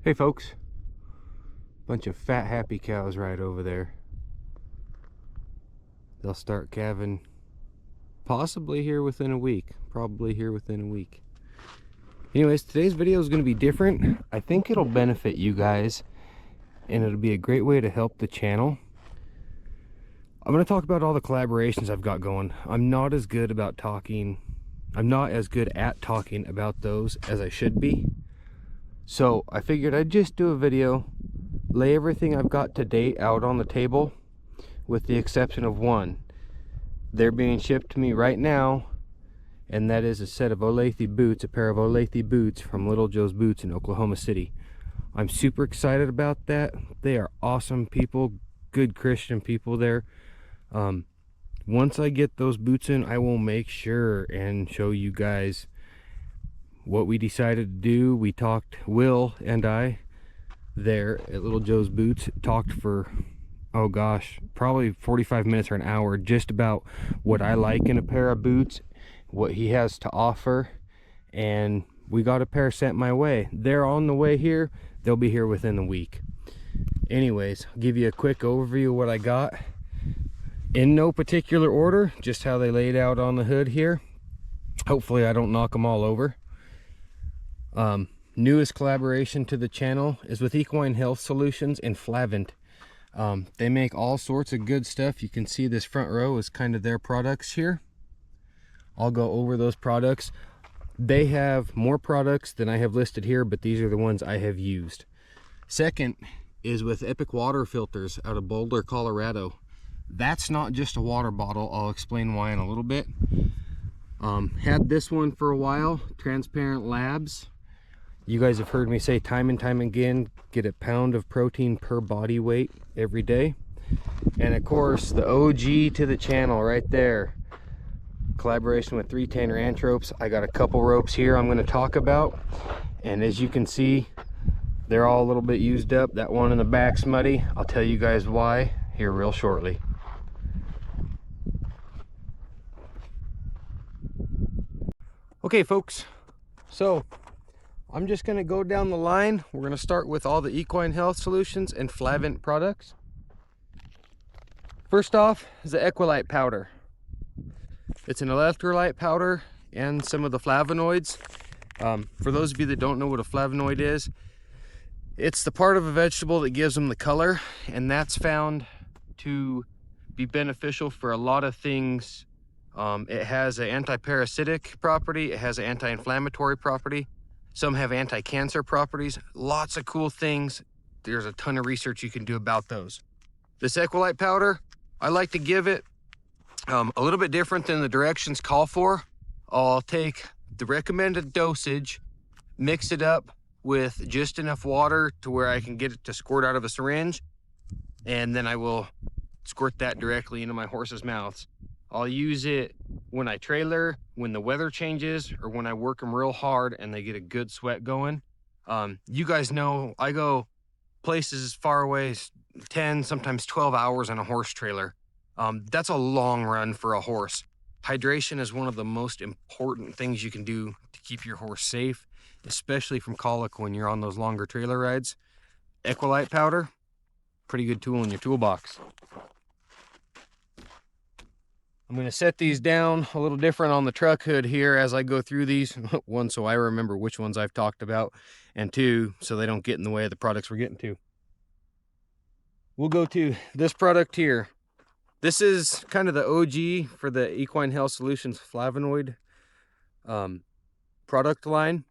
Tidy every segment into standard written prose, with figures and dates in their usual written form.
Hey folks, bunch of fat happy cows right over there. They'll start calving possibly here within a week, probably here within a week. Anyways, today's video is going to be different. I think it'll benefit you guys and it'll be a great way to help the channel. I'm going to talk about all the collaborations I've got going. I'm not as good at talking about those as I should be. So I figured I'd just do a video, lay everything I've got to date out on the table, with the exception of one. They're being shipped to me right now, and that is a set of Olathe boots, a pair of Olathe boots from Little Joe's Boots in Oklahoma City. I'm super excited about that. They are awesome people, good Christian people there. Once I get those boots in, I will make sure and show you guys what we decided to do. We talked, Will and I, there at Little Joe's Boots, talked for, oh gosh, probably 45 minutes or an hour just about what I like in a pair of boots, what he has to offer, and we got a pair sent my way. They're on the way here. They'll be here within the week. Anyways, I'll give you a quick overview of what I got. In no particular order, just how they laid out on the hood here. Hopefully I don't knock them all over. Newest collaboration to the channel is with Equine Health Solutions and Flavent. They make all sorts of good stuff. You can see this front row is kind of their products here. I'll go over those products. They have more products than I have listed here, but these are the ones I have used. Second is with Epic Water Filters out of Boulder, Colorado. That's not just a water bottle. I'll explain why in a little bit. Had this one for a while, Transparent Labs. You guys have heard me say time and time again, get a pound of protein per body weight every day. And of course, the OG to the channel right there, collaboration with 310 Ranch Ropes. I got a couple ropes here I'm going to talk about, and as you can see, they're all a little bit used up. That one in the back's muddy. I'll tell you guys why here real shortly. Okay folks, so I'm just going to go down the line. We're going to start with all the Equine Health Solutions and Flavent products. First off is the Equilite powder. It's an electrolyte powder and some of the flavonoids. For those of you that don't know what a flavonoid is, it's the part of a vegetable that gives them the color, and that's found to be beneficial for a lot of things. It has an anti-parasitic property, it has an anti-inflammatory property. Some have anti-cancer properties, lots of cool things. There's a ton of research you can do about those. This Equilite powder, I like to give it a little bit different than the directions call for. I'll take the recommended dosage, mix it up with just enough water to where I can get it to squirt out of a syringe, and then I will squirt that directly into my horse's mouths. I'll use it when I trailer, when the weather changes, or when I work them real hard and they get a good sweat going. You guys know I go places as far away as 10, sometimes 12 hours on a horse trailer. That's a long run for a horse. Hydration is one of the most important things you can do to keep your horse safe, especially from colic when you're on those longer trailer rides. Equilite powder, pretty good tool in your toolbox. I'm going to set these down a little different on the truck hood here as I go through these. One, so I remember which ones I've talked about, and two, so they don't get in the way of the products we're getting to. We'll go to this product here. This is kind of the OG for the Equine Health Solutions Flavonoid product line.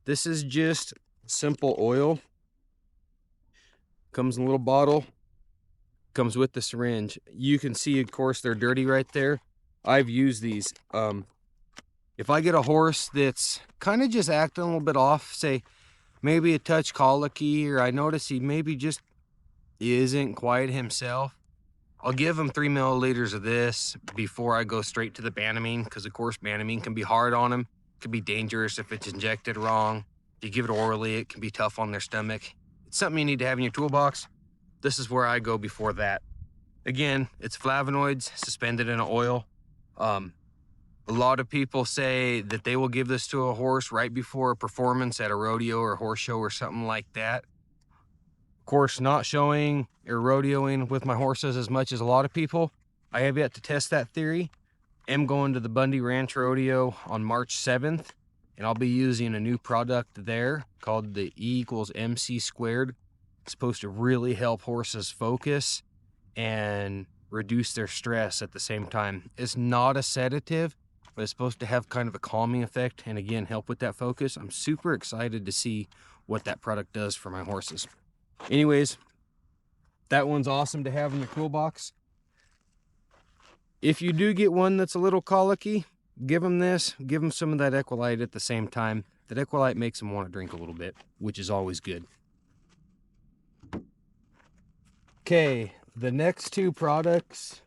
This is just simple oil. Comes in a little bottle. Comes with the syringe. You can see, of course, they're dirty right there. I've used these. If I get a horse that's kind of just acting a little bit off, say maybe a touch colicky, or I notice he maybe just isn't quite himself, I'll give him 3 milliliters of this before I go straight to the Banamine, because of course Banamine can be hard on him. It can be dangerous if it's injected wrong. If you give it orally, it can be tough on their stomach. It's something you need to have in your toolbox. This is where I go before that. Again, it's flavonoids suspended in an oil. A lot of people say that they will give this to a horse right before a performance at a rodeo or a horse show or something like that. Of course, not showing or rodeoing with my horses as much as a lot of people. I have yet to test that theory. I'm going to the Bundy Ranch Rodeo on March 7th, and I'll be using a new product there called the E=MC². It's supposed to really help horses focus and reduce their stress at the same time. It's not a sedative, but it's supposed to have kind of a calming effect and again help with that focus. I'm super excited to see what that product does for my horses. Anyways, that one's awesome to have in the toolbox. If you do get one that's a little colicky, give them this, give them some of that Equalyte at the same time. That Equalyte makes them want to drink a little bit, which is always good. Okay, the next two products,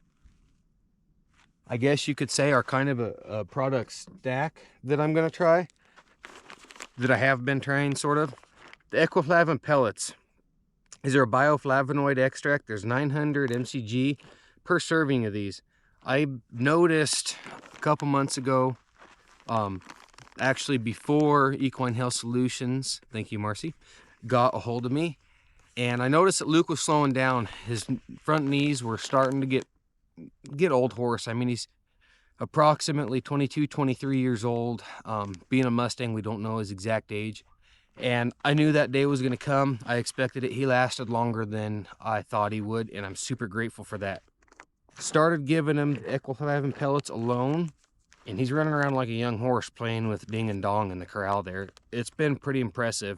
I guess you could say, are kind of a product stack that I'm going to try, that I have been trying, sort of. The Flavent pellets. These are a bioflavonoid extract. There's 900 mcg per serving of these. I noticed a couple months ago, actually before Equine Health Solutions, thank you Marcy, got a hold of me, and I noticed that Luke was slowing down. His front knees were starting to get old horse. I mean, he's approximately 22, 23 years old. Being a Mustang, we don't know his exact age. And I knew that day was going to come. I expected it. He lasted longer than I thought he would, and I'm super grateful for that. Started giving him Flavent pellets alone, and he's running around like a young horse playing with ding and dong in the corral there. It's been pretty impressive.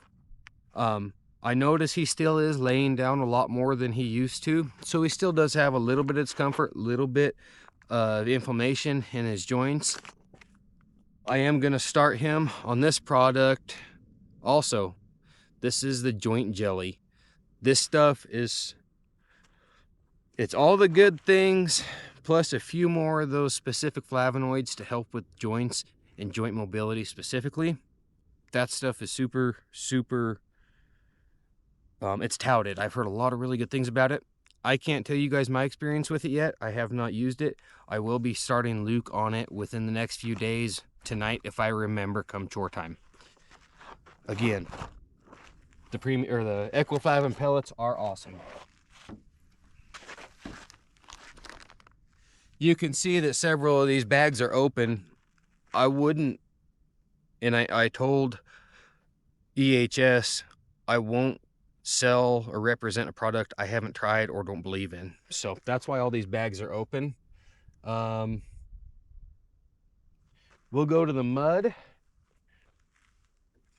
I notice he still is laying down a lot more than he used to, so he still does have a little bit of discomfort, a little bit of inflammation in his joints. I am going to start him on this product also. This is the joint jelly. This stuff is, it's all the good things plus a few more of those specific flavonoids to help with joints and joint mobility specifically. That stuff is super it's touted. I've heard a lot of really good things about it. I can't tell you guys my experience with it yet. I have not used it. I will be starting Luke on it within the next few days, tonight if I remember, come chore time. Again, the Flavent pellets are awesome. You can see that several of these bags are open. I wouldn't, and I told EHS I won't sell or represent a product I haven't tried or don't believe in. So that's why all these bags are open. We'll go to the mud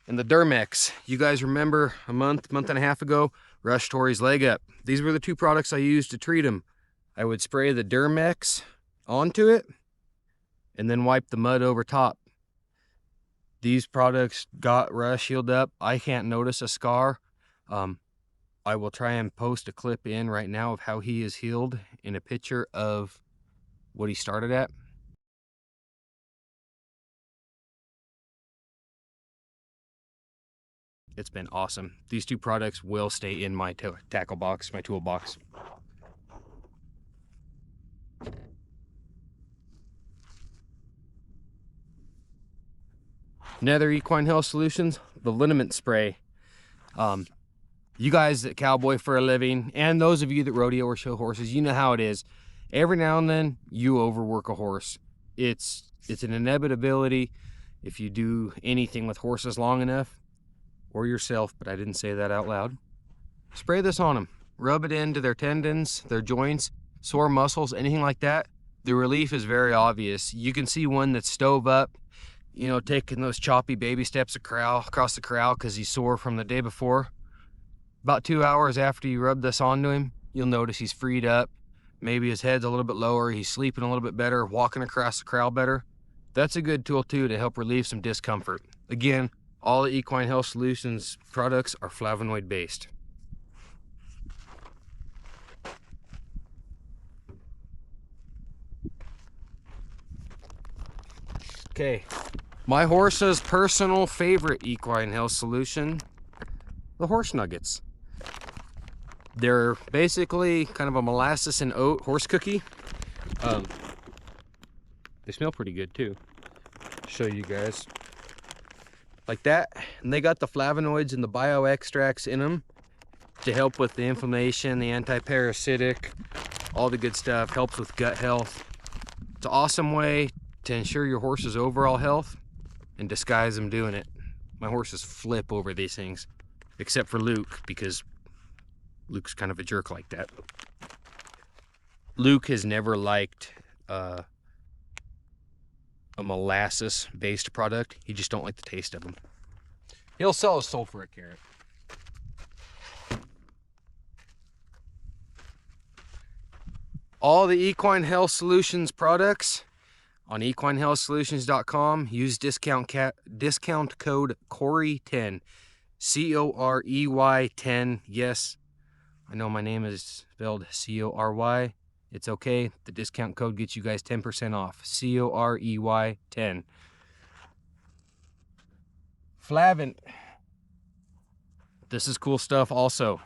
and the Dermex. You guys remember a month and a half ago, Rush Tori's leg up. These were the two products I used to treat him. I would spray the Dermex onto it and then wipe the mud over top. These products got Rush healed up. I can't notice a scar. I will try and post a clip in right now of how he is healed in a picture of what he started at. It's been awesome. These two products will stay in my tackle box, my toolbox. Another Equine Health Solutions, the liniment spray. You guys that cowboy for a living, and those of you that rodeo or show horses, you know how it is. Every now and then you overwork a horse. It's an inevitability if you do anything with horses long enough, or yourself, but I didn't say that out loud. Spray this on them. Rub it into their tendons, their joints, sore muscles, anything like that. The relief is very obvious. You can see one that's stove up, you know, taking those choppy baby steps across the corral because he's sore from the day before. About 2 hours after you rub this onto him, you'll notice he's freed up. Maybe his head's a little bit lower, he's sleeping a little bit better, walking across the corral better. That's a good tool too to help relieve some discomfort. Again, all the Equine Health Solutions products are flavonoid based. Okay, my horse's personal favorite Equine Health Solution, the horse nuggets. They're basically kind of a molasses and oat horse cookie. They smell pretty good too. Show you guys. Like that. And they got the flavonoids and the bio extracts in them. to help with the inflammation, the anti-parasitic, all the good stuff. Helps with gut health. It's an awesome way to ensure your horse's overall health and disguise them doing it. My horses flip over these things, except for Luke, because Luke's kind of a jerk like that. Luke has never liked a molasses based product. He just don't like the taste of them. He'll sell his soul for a carrot. All the Equine Health Solutions products on equinehealthsolutions.com. Use discount code Corey10, COREY10. Yes, I know my name is spelled CORY. It's okay. The discount code gets you guys 10% off. COREY10. Flavent. This is cool stuff also.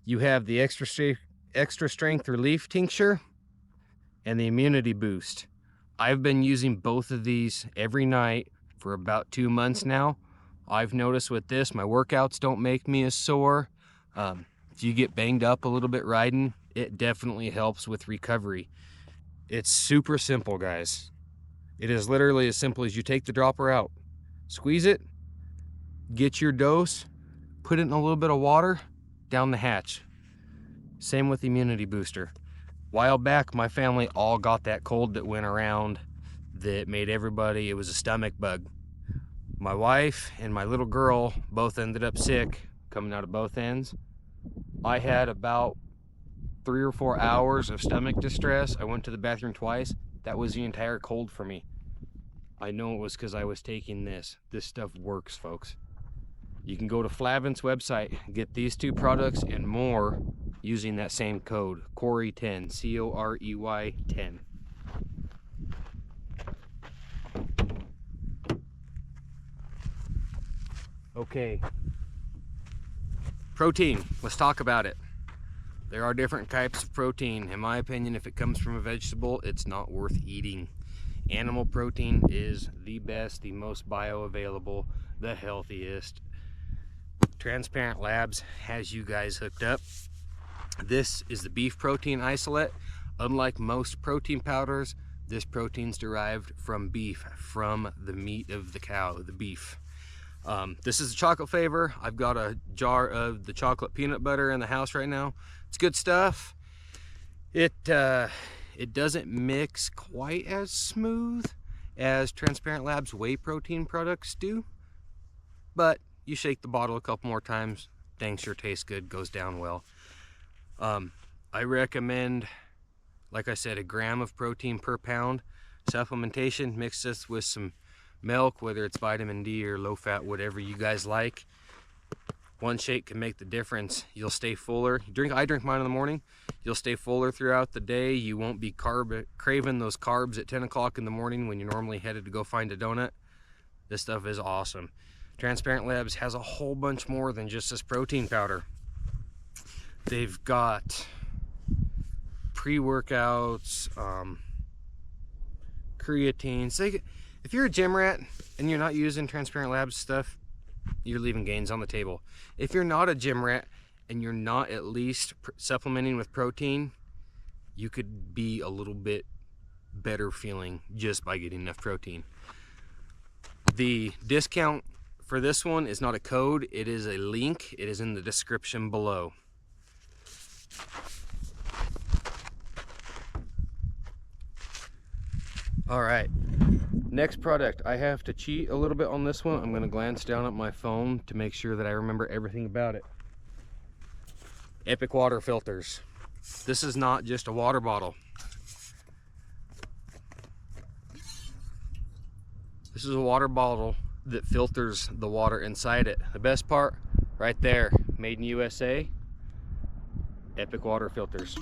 You have the extra strength relief tincture and the immunity boost. I've been using both of these every night for about 2 months now. I've noticed with this, my workouts don't make me as sore. If you get banged up a little bit riding, it definitely helps with recovery. It's super simple, guys. It is literally as simple as you take the dropper out, squeeze it, get your dose, put it in a little bit of water, down the hatch. Same with the immunity booster. While back, my family all got that cold that went around that made everybody, it was a stomach bug. My wife and my little girl both ended up sick, coming out of both ends. I had about 3 or 4 hours of stomach distress. I went to the bathroom twice. That was the entire cold for me. I know it was because I was taking this. This stuff works, folks. You can go to Flavent's website, get these 2 products and more using that same code, Corey10, COREY10. Okay. Protein, let's talk about it. There are different types of protein. In my opinion, if it comes from a vegetable, it's not worth eating. Animal protein is the best, the most bioavailable, the healthiest. Transparent Labs has you guys hooked up. This is the beef protein isolate. Unlike most protein powders, this protein's derived from beef, from the meat of the cow, the beef. This is a chocolate flavor. I've got a jar of the chocolate peanut butter in the house right now. It's good stuff. It doesn't mix quite as smooth as Transparent Labs whey protein products do, but you shake the bottle a couple more times, dang sure tastes good, goes down well. I recommend, like I said, 1 gram of protein per pound. Supplementation, mix this with some milk, whether it's vitamin D or low fat, whatever you guys like. 1 shake can make the difference. You'll stay fuller. I drink mine in the morning. You'll stay fuller throughout the day. You won't be craving those carbs at 10 o'clock in the morning when you're normally headed to go find a donut. This stuff is awesome. Transparent Labs has a whole bunch more than just this protein powder. They've got pre-workouts, creatines. If you're a gym rat and you're not using Transparent Labs stuff, you're leaving gains on the table. If you're not a gym rat and you're not at least supplementing with protein, you could be a little bit better feeling just by getting enough protein. The discount for this one is not a code, it is a link. It is in the description below. All right, next product. I have to cheat a little bit on this one. I'm going to glance down at my phone to make sure that I remember everything about it. Epic water filters. This is not just a water bottle. This is a water bottle that filters the water inside it. The best part, right there, made in USA, Epic water filters.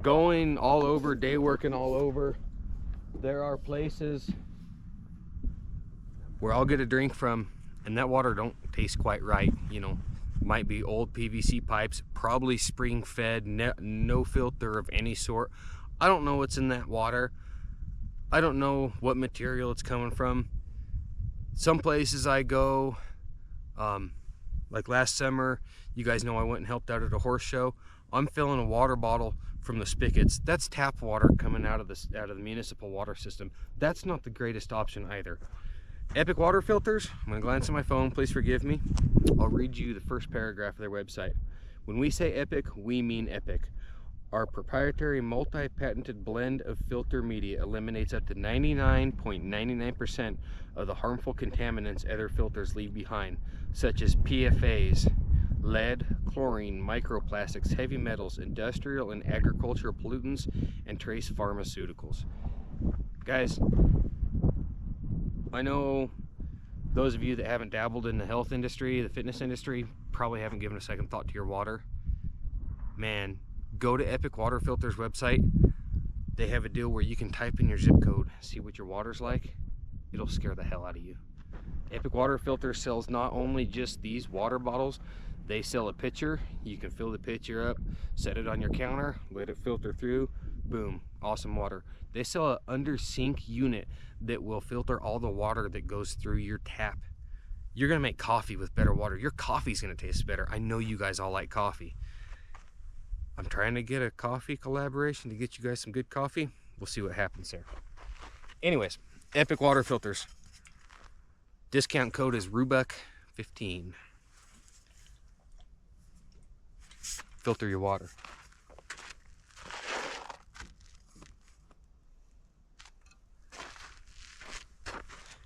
Going all over, day working all over, there are places where I'll get a drink from and that water don't taste quite right. You know, might be old PVC pipes, probably spring fed, no filter of any sort. I don't know what's in that water. I don't know what material it's coming from. Some places I go, Like last summer, you guys know I went and helped out at a horse show. I'm filling a water bottle from the spigots. That's tap water coming out of the municipal water system. That's not the greatest option either. Epic water filters, I'm gonna glance at my phone, please forgive me. I'll read you the first paragraph of their website. When we say epic, we mean epic. Our proprietary multi-patented blend of filter media eliminates up to 99.99% of the harmful contaminants other filters leave behind, such as PFAs, lead, chlorine, microplastics, heavy metals, industrial and agricultural pollutants, and trace pharmaceuticals. Guys, I know those of you that haven't dabbled in the health industry, the fitness industry, probably haven't given a second thought to your water. Man, go to Epic Water Filters website. They have a deal where you can type in your zip code, see what your water's like. It'll scare the hell out of you. Epic Water Filters sells not only just these water bottles, they sell a pitcher. You can fill the pitcher up, set it on your counter, let it filter through, boom, awesome water. They sell an under sink unit that will filter all the water that goes through your tap. You're gonna make coffee with better water. Your coffee's gonna taste better. I know you guys all like coffee. I'm trying to get a coffee collaboration to get you guys some good coffee. We'll see what happens there. Anyways, Epic Water Filters. Discount code is RUBUCK15. Filter your water.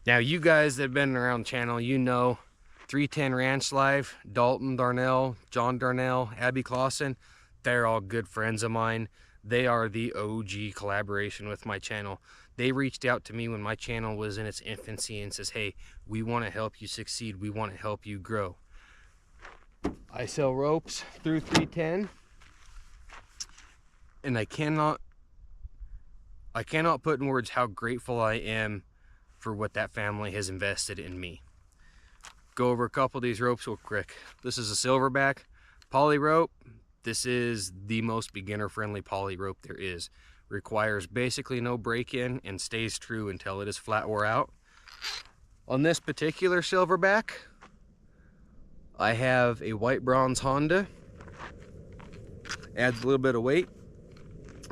Now, you guys that have been around the channel, you know 310 Ranch Life, Dalton Darnell, John Darnell, Abby Clausen, they're all good friends of mine. They are the OG collaboration with my channel. They reached out to me when my channel was in its infancy and says, hey, we want to help you succeed. We want to help you grow. I sell ropes through 310, and I cannot put in words how grateful I am for what that family has invested in me. Go over a couple of these ropes real quick. This is a silverback poly rope. This is the most beginner-friendly poly rope there is. Requires basically no break-in and stays true until it is flat wore out. On this particular silverback, I have a white bronze Honda. Adds a little bit of weight.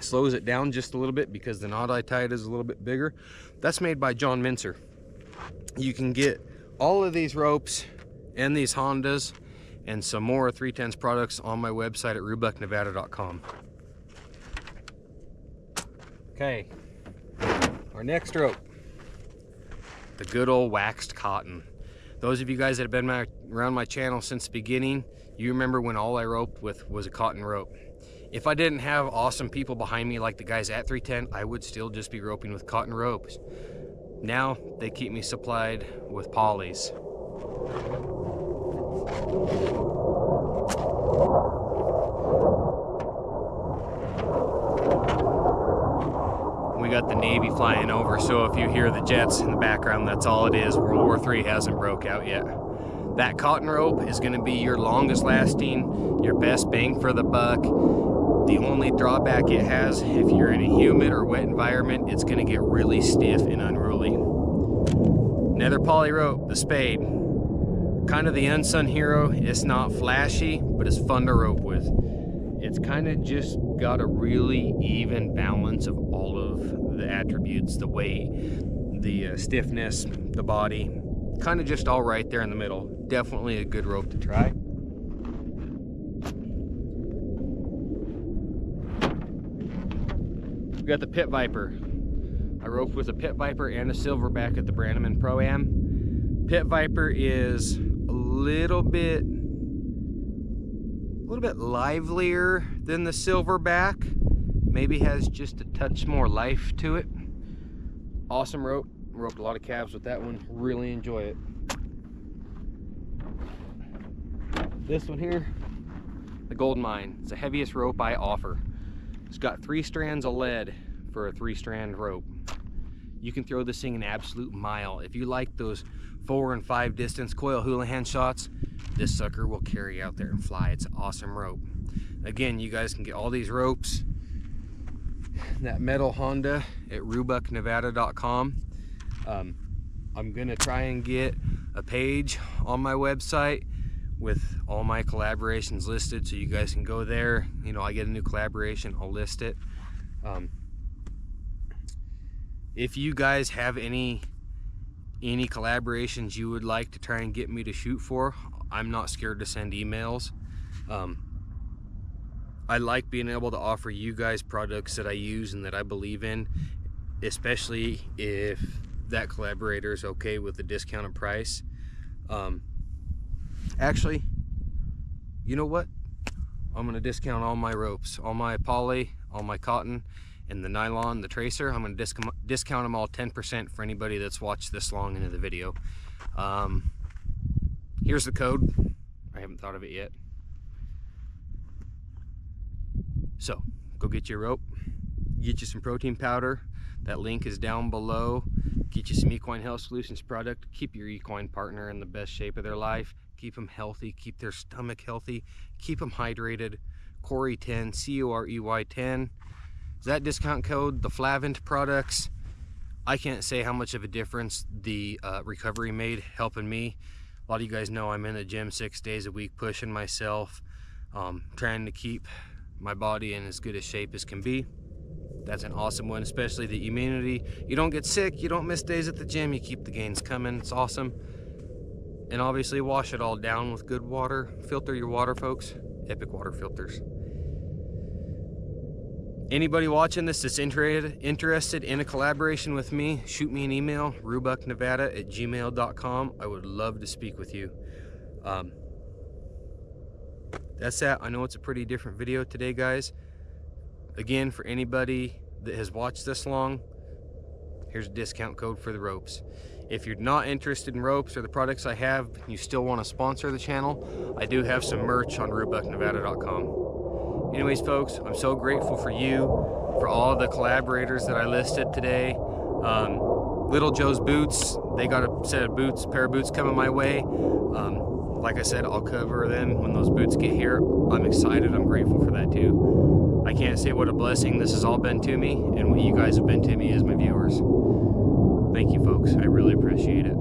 Slows it down just a little bit because the knot I tied is a little bit bigger. That's made by John Mincer. You can get all of these ropes and these Hondas and some more 310's products on my website at rubucknevada.com. Okay, our next rope, the good old waxed cotton. Those of you guys that have been around my channel since the beginning, you remember when all I roped with was a cotton rope. If I didn't have awesome people behind me like the guys at 310, I would still just be roping with cotton ropes. Now they keep me supplied with polys. We got the Navy flying over, so if you hear the jets in the background, that's all it is. World War III hasn't broke out yet. That cotton rope is going to be your longest lasting, your best bang for the buck. The only drawback it has, if you're in a humid or wet environment, it's going to get really stiff and unruly. Another poly rope, the Spade. Kind of the unsung hero. It's not flashy, but it's fun to rope with. It's kind of just got a really even balance of all of the attributes, the weight, the stiffness, the body. Kind of just all right there in the middle. Definitely a good rope to try. We got the Pit Viper. I roped with a Pit Viper and a silverback at the Brannaman Pro-Am. Pit Viper is a little bit livelier than the silverback. Maybe has just a touch more life to it. Awesome rope. Roped a lot of calves with that one. Really enjoy it. This one here, the Gold Mine. It's the heaviest rope I offer. It's got 3 strands of lead for a 3-strand rope. You can throw this thing an absolute mile. If you like those 4 and 5 distance coil Houlihan shots, this sucker will carry out there and fly. It's an awesome rope. Again, you guys can get all these ropes, that metal Honda, at rubucknevada.com. I'm gonna try and get a page on my website with all my collaborations listed, so you guys can go there. You know, I get a new collaboration, I'll list it. If you guys have any collaborations you would like to try and get me to shoot for, I'm not scared to send emails. I like being able to offer you guys products that I use and that I believe in, especially if that collaborator is okay with the discounted price. Actually, you know what? I'm gonna discount all my ropes, all my poly, all my cotton, and the nylon, the tracer. I'm gonna discount them all 10% for anybody that's watched this long into the video. Here's the code. I haven't thought of it yet. So go get your rope, get you some protein powder. That link is down below. Get you some Equine Health Solutions product. Keep your equine partner in the best shape of their life. Keep them healthy, keep their stomach healthy, keep them hydrated. Corey 10, C-O-R-E-Y 10. That discount code, the Flavent products, I can't say how much of a difference the recovery made helping me. A lot of you guys know I'm in the gym 6 days a week, pushing myself, trying to keep my body in as good a shape as can be. That's an awesome one, especially the immunity. You don't get sick, you don't miss days at the gym, you keep the gains coming. It's awesome. And obviously wash it all down with good water. Filter your water, folks. Epic water filters. Anybody watching this that's interested in a collaboration with me, shoot me an email, rubucknevada@gmail.com. I would love to speak with you. That's that. I know it's a pretty different video today, guys. Again, for anybody that has watched this long, here's a discount code for the ropes. If you're not interested in ropes or the products I have, you still want to sponsor the channel, I do have some merch on rubucknevada.com. Anyways, folks, I'm so grateful for you, for all the collaborators that I listed today. Little Joe's Boots, they got a set of boots, pair of boots coming my way. Like I said, I'll cover them when those boots get here. I'm excited, I'm grateful for that too. I can't say what a blessing this has all been to me, and what you guys have been to me as my viewers. Thank you, folks. I really appreciate it.